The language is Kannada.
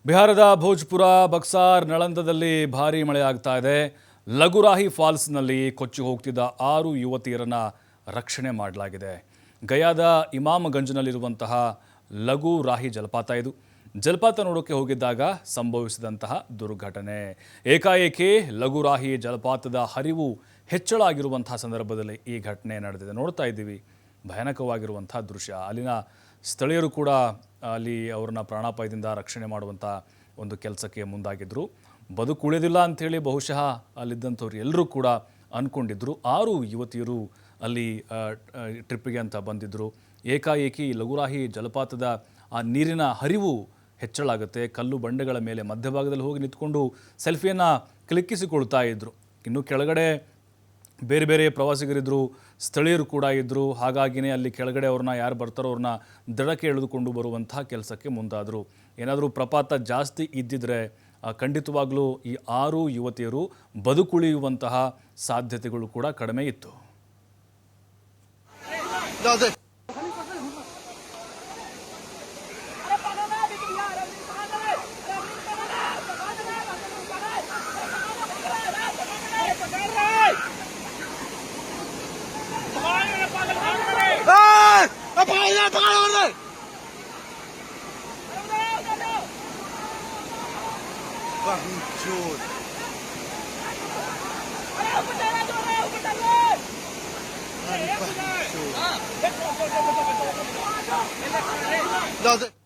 ಬಿಹಾರದ ಭೋಜ್ಪುರ, ಬಕ್ಸಾರ್, ನಳಂದದಲ್ಲಿ ಭಾರೀ ಮಳೆ ಆಗ್ತಾ ಇದೆ. ಲಗುರಾಹಿ ಫಾಲ್ಸ್ನಲ್ಲಿ ಕೊಚ್ಚಿ ಹೋಗ್ತಿದ್ದ 6 ಯುವತಿಯರನ್ನ ರಕ್ಷಣೆ ಮಾಡಲಾಗಿದೆ. ಗಯಾದ ಇಮಾಮಗಂಜ್ನಲ್ಲಿರುವಂತಹ ಲಗುರಾಹಿ ಜಲಪಾತ ಇದು. ಜಲಪಾತ ನೋಡೋಕೆ ಹೋಗಿದ್ದಾಗ ಸಂಭವಿಸಿದಂತಹ ದುರ್ಘಟನೆ. ಏಕಾಏಕಿ ಲಗುರಾಹಿ ಜಲಪಾತದ ಹರಿವು ಹೆಚ್ಚಳ ಆಗಿರುವಂತಹ ಸಂದರ್ಭದಲ್ಲಿ ಈ ಘಟನೆ ನಡೆದಿದೆ. ನೋಡ್ತಾ ಇದ್ದೀವಿ ಭಯಾನಕವಾಗಿರುವಂತಹ ದೃಶ್ಯ. ಅಲ್ಲಿನ ಸ್ಥಳೀಯರು ಕೂಡ ಅಲ್ಲಿ ಅವ್ರನ್ನ ಪ್ರಾಣಾಪಾಯದಿಂದ ರಕ್ಷಣೆ ಮಾಡುವಂಥ ಒಂದು ಕೆಲಸಕ್ಕೆ ಮುಂದಾಗಿದ್ದರು. ಬದುಕುಳಿದಿಲ್ಲ ಅಂಥೇಳಿ ಬಹುಶಃ ಅಲ್ಲಿದ್ದಂಥವ್ರು ಎಲ್ಲರೂ ಕೂಡ ಅಂದ್ಕೊಂಡಿದ್ದರು. 6 ಯುವತಿಯರು ಅಲ್ಲಿ ಟ್ರಿಪ್ಪಿಗೆ ಅಂತ ಬಂದಿದ್ದರು. ಏಕಾಏಕಿ ಲಗುರಾಹಿ ಜಲಪಾತದ ಆ ನೀರಿನ ಹರಿವು ಹೆಚ್ಚಳಾಗುತ್ತೆ. ಕಲ್ಲು ಬಂಡೆಗಳ ಮೇಲೆ ಮಧ್ಯಭಾಗದಲ್ಲಿ ಹೋಗಿ ನಿಂತ್ಕೊಂಡು ಸೆಲ್ಫಿಯನ್ನು ಕ್ಲಿಕ್ಕಿಸಿಕೊಳ್ತಾ ಇದ್ದರು. ಇನ್ನು ಕೆಳಗಡೆ ಬೇರೆ ಬೇರೆ ಪ್ರವಾಸಿಗರಿದ್ದರು, ಸ್ಥಳೀಯರು ಕೂಡ ಇದ್ದರು. ಹಾಗಾಗಿಯೇ ಅಲ್ಲಿ ಕೆಳಗಡೆ ಅವ್ರನ್ನ ಯಾರು ಬರ್ತಾರೋ ಅವ್ರನ್ನ ದಡಕ್ಕೆ ಎಳೆದುಕೊಂಡು ಬರುವಂತಹ ಕೆಲಸಕ್ಕೆ ಮುಂದಾದರು. ಏನಾದರೂ ಪ್ರಪಾತ ಜಾಸ್ತಿ ಇದ್ದಿದ್ರೆ ಖಂಡಿತವಾಗ್ಲೂ ಈ 6 ಯುವತಿಯರು ಬದುಕುಳಿಯುವಂತಹ ಸಾಧ್ಯತೆಗಳು ಕೂಡ ಕಡಿಮೆ ಇತ್ತು. No,